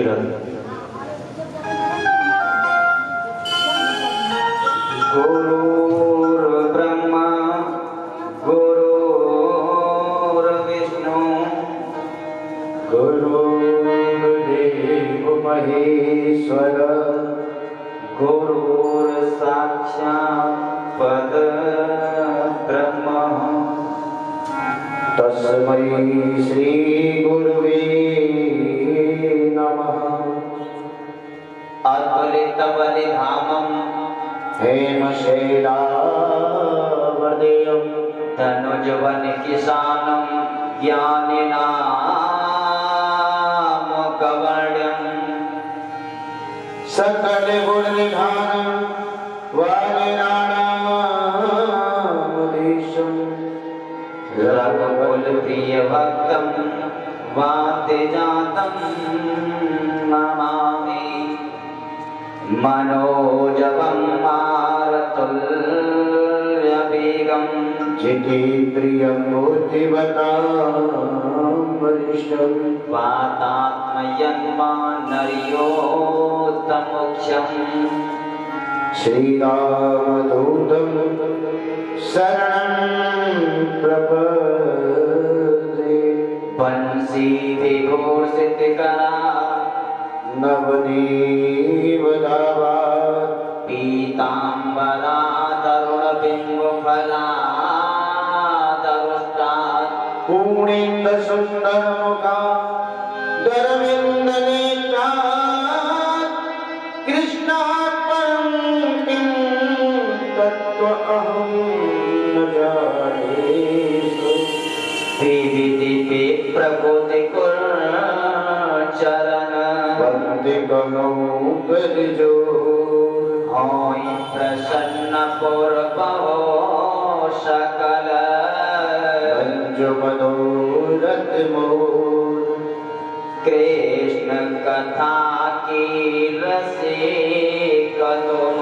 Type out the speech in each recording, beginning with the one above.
तीरथ। गुरुर्ब्रह्मा गुरुर्विष्णु गुरुर्देव महेश्वर गुरुर्साक्षात् परब्रह्म तस्मै श्री गुरुवे नमः। अतुलितबलिधामं हेमशैलावदेयं तनुजवनकिशानं ज्ञानिनामकवर्ण्यं सकलगुणनिधानं वादिराणामधीशं रघुकुलप्रियभक्तं वादिजातं नमामि। मनोजवं मारुततुल्यवेगं जितेन्द्रियं बुद्धिमतां वरिष्ठं वातात्मयं वानरयोत्तमोक्षं श्रीरामदूतं शरणं प्रपद्ये। बंसीविभूषितकरा नवनीवदावा पीताम्बरा तरुणबिम्बफलादरुष्टात् पूर्णेन्दुसुन्दरमुखा धर्मेन्द्रनेत्रात् कृष्णात् परं किं तत्त्वमहं न जाने। विविदिते प्रकृतिकुर्चरण वन्दे कमौ करजो होय प्रसन्न पुरपवो सकल मनोरथ मोर। कृष्ण कथा की रसिक तुम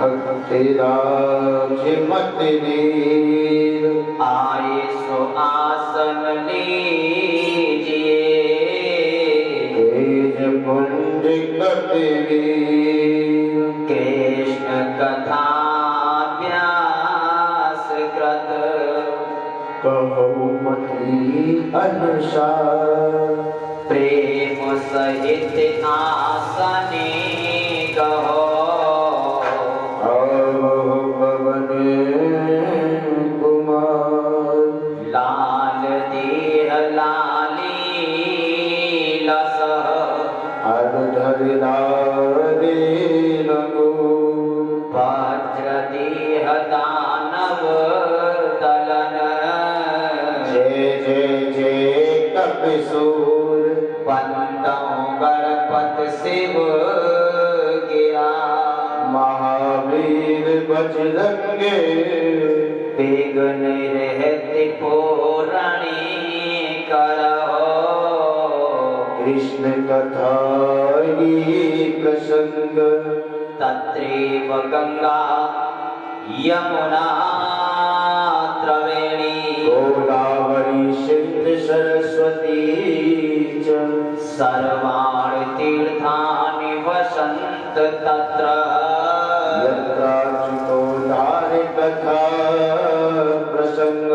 भक्ति राज्य मत दीर। आये सो आसन लीजिए पुंज कटिवीर। कृष्ण कथा व्यास कृत कहुमति अनुसार। प्रेम सहित आसने कहो पवन कुमार। लाल देह लाली लसह धरिदारे लगो वज्र देह दानव दलन। जय जय जय कपिसूर वंदो गणपति शिव गिरा। महावीर बजरंगे विघ्न रहति पूरणी करहो। कृष्ण कथा प्रसंग तत्रैव गंगा यमुना त्रिवेणी गोदावरी सिंधु सरस्वती च सर्वाणि तीर्थानि वसन्त तत्र। यत्राच्युतो धारे कथा प्रसंग।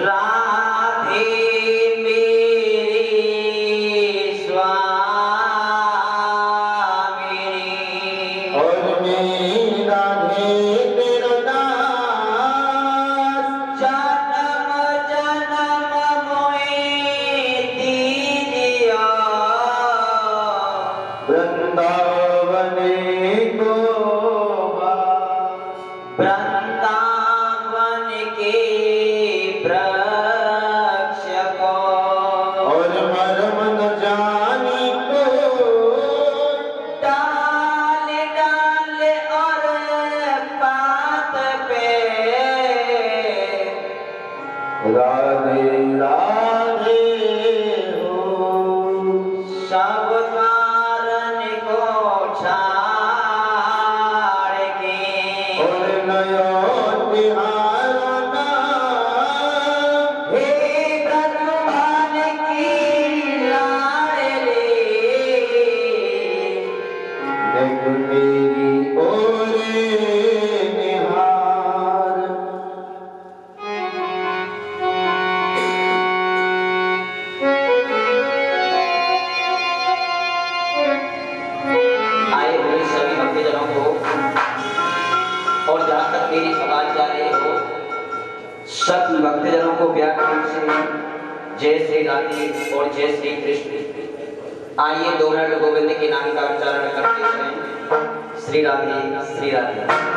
राधे वृंदावन के सब कारण को छा भक्तजनों को प्यार से जय श्री राधे और जय श्री कृष्ण। आइए 2 मिनट गोविंद के नाम का उच्चारण करते हैं। श्री राधे श्री राधे।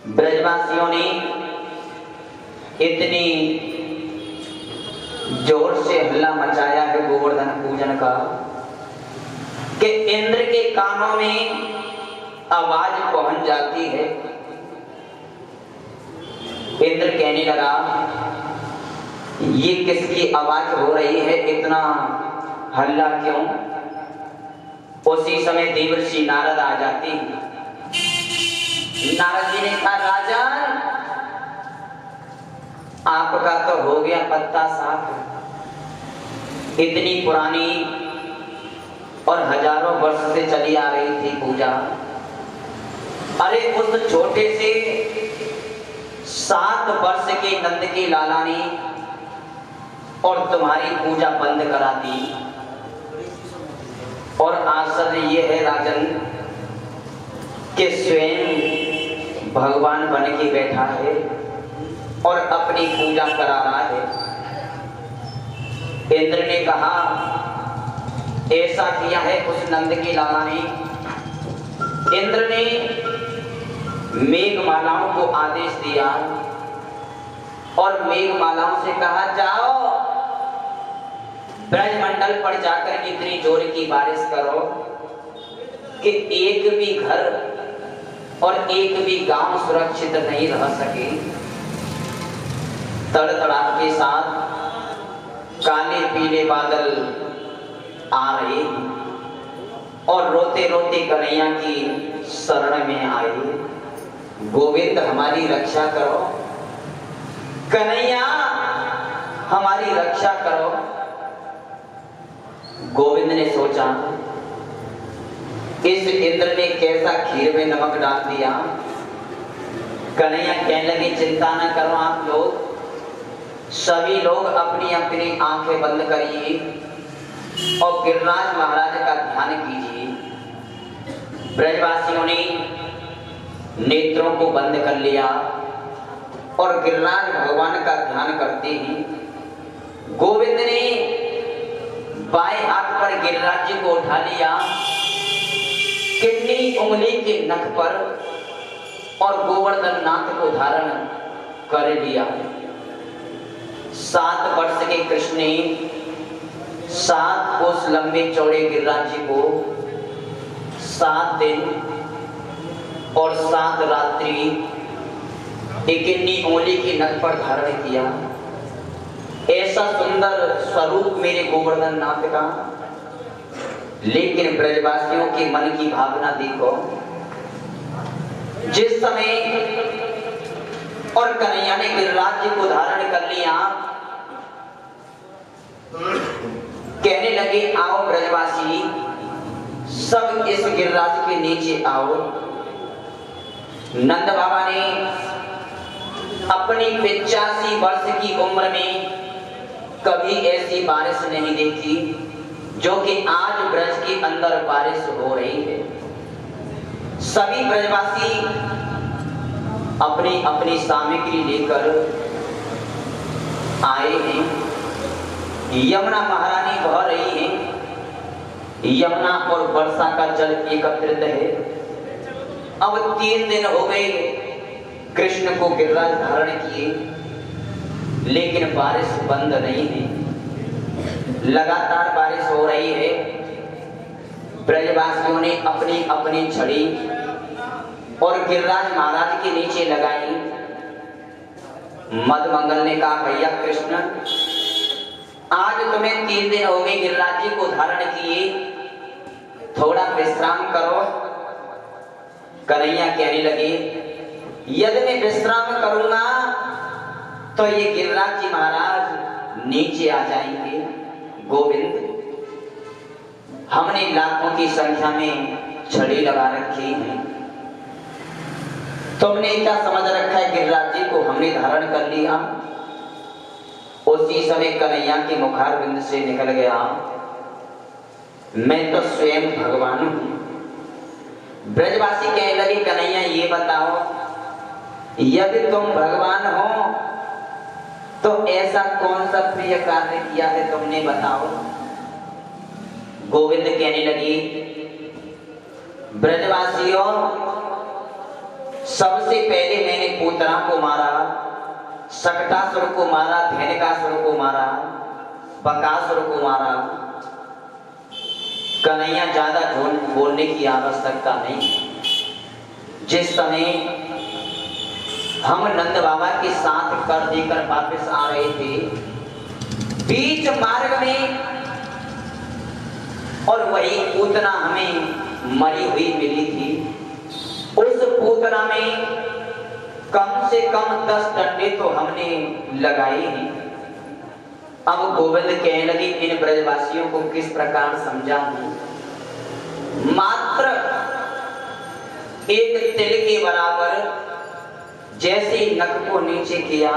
ब्रजवासियों ने इतनी जोर से हल्ला मचाया है गोवर्धन पूजन का कि इंद्र के कानों में आवाज पहुंच जाती है। इंद्र कहने लगा, ये किसकी आवाज हो रही है, इतना हल्ला क्यों? उसी समय देवर्षि नारद आ जाते हैं। नारद जी ने कहा, राजन आपका तो हो गया पत्ता साफ। इतनी पुरानी और हजारों वर्ष से चली आ रही थी पूजा, अरे उस छोटे से 7 वर्ष के नंद के लाला ने और तुम्हारी पूजा बंद करा दी। और आश्चर्य ये है राजन कि स्वयं भगवान बन के बैठा है और अपनी पूजा करा रहा है। इंद्र ने कहा, ऐसा किया है उस नंद के लाला ने। इंद्र ने मेघमालाओं को आदेश दिया और मेघमालाओं से कहा, जाओ ब्रजमंडल पर जाकर इतनी जोर की बारिश करो कि एक भी घर और एक भी गांव सुरक्षित नहीं रह सके। तड़तड़ाहट के साथ काले पीले बादल आ रहे और रोते रोते कन्हैया की शरण में आए, गोविंद हमारी रक्षा करो, कन्हैया हमारी रक्षा करो। गोविंद ने सोचा, इस इंद्र ने कैसा खीर में नमक डाल दिया। कन्हैया कहने लगे, चिंता न करो आप लोग, सभी लोग अपनी अपनी आंखें बंद करिए और गिरिराज महाराज का ध्यान कीजिए। ब्रजवासियों ने नेत्रों को बंद कर लिया और गिरिराज भगवान का ध्यान करते ही गोविंद ने बाएं हाथ पर गिरिराज जी को उठा लिया, कितनी उंगली के नख पर, और गोवर्धन नाथ को धारण कर लिया। 7 वर्ष के कृष्ण ने 7 कोस लंबे चौड़े गिरिराज जी को 7 दिन और 7 रात्रि 21 उंगली की नख पर धारण किया। ऐसा सुंदर स्वरूप मेरे गोवर्धन नाथ का। लेकिन ब्रजवासियों के मन की भावना देखो, जिस समय और कन्हैया ने गिरिराज जी को धारण कर लिया, कहने लगे, आओ ब्रजवासी सब इस गिरिराज के नीचे आओ। नंद बाबा ने अपनी 85 वर्ष की उम्र में कभी ऐसी बारिश नहीं देखी जो कि आज ब्रज के अंदर बारिश हो रही है। सभी ब्रजवासी अपनी अपनी सामग्री लेकर आए हैं। यमुना महारानी बह रही है, यमुना और वर्षा का जल एकत्रित है। अब 3 दिन हो गए कृष्ण को गिरिराज धारण किए, लेकिन बारिश बंद नहीं है, लगातार बारिश हो रही है। ब्रजवासियों ने अपनी अपनी छड़ी और गिरिराज महाराज के नीचे लगाई। मधुमंगल ने कहा, भैया कृष्ण, आज तुम्हें 3 दिन हो गए गिरिराज जी को धारण किए, थोड़ा विश्राम करो। कन्हैया कहने लगे, यदि मैं विश्राम करूंगा तो ये गिरिराज जी महाराज नीचे आ जाएंगे। गोविंद, हमने लाखों की संख्या में छड़ी लगा रखी है, तुमने क्या समझ रखा है गिरिराज जी को हमने धारण कर लिया। उसी समय कन्हैया के मुखारविंद से निकल गया, मैं तो स्वयं भगवान हूं। ब्रजवासी कहने लगे, कन्हैया ये बताओ, यदि तुम भगवान हो तो ऐसा कौन सा प्रिय कार्य किया है तुमने, बताओ। गोविंद कहने लगी, ब्रजवासियों सबसे पहले मैंने पूतना को मारा, शकटासुर को मारा, धेनुकासुर को मारा, बकासुर को मारा। कन्हैया ज्यादा झूठ बोलने की आवश्यकता नहीं। जिस समय हम नंद बाबा के साथ कर देकर वापस आ रहे थे, बीच मार्ग में और वही पूतना हमें मरी हुई मिली थी। उस पूतना में कम से कम 10 डंडे तो हमने लगाए ही। अब गोविंद कहने लगे इन ब्रजवासियों को किस प्रकार समझाऊं। मात्र एक तिल के बराबर जैसे नख को नीचे किया,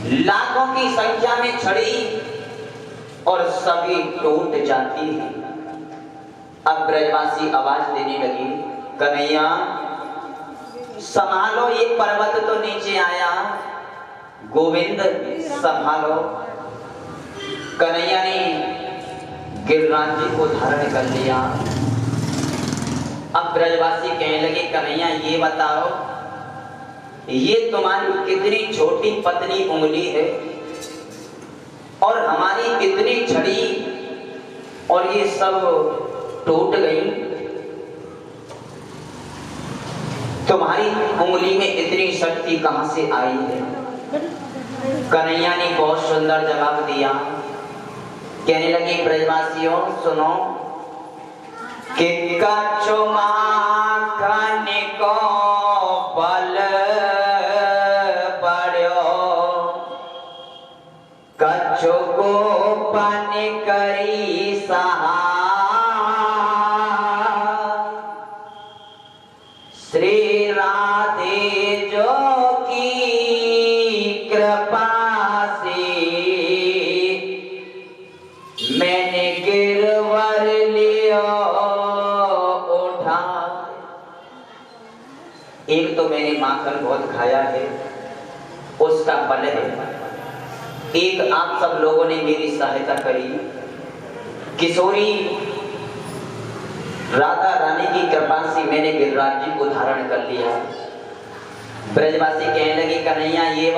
लाखों की संख्या में छड़ी और सभी टूट जाती है। अब ब्रजवासी आवाज देने लगी, कन्हैया संभालो, ये पर्वत तो नीचे आया, गोविंद संभालो। कन्हैया ने गिरिराज जी को धारण कर लिया। अब ब्रजवासी कहने लगे, कन्हैया ये बताओ, ये तुम्हारी कितनी छोटी पतली उंगली है और हमारी कितनी छड़ी और ये सब टूट गई। तुम्हारी उंगली में इतनी शक्ति कहां से आई है? कन्हैया ने बहुत सुंदर जवाब दिया। कहने लगे, ब्रजवासियों सुनो कि कछु माखन को बल पड़ो, कछु गोपन करी सहाय, श्री राधे जो की कृपा से मैंने गिरवर लिया उठा। एक तो मैंने माखन बहुत खाया है, उसका बल है। एक आप सब लोगों ने मेरी सहायता करी, किशोरी राधा रानी की कृपा से मैंने गिरिराज जी को धारण कर लिया। ब्रजवासी कहने लगे, कन्हैया ये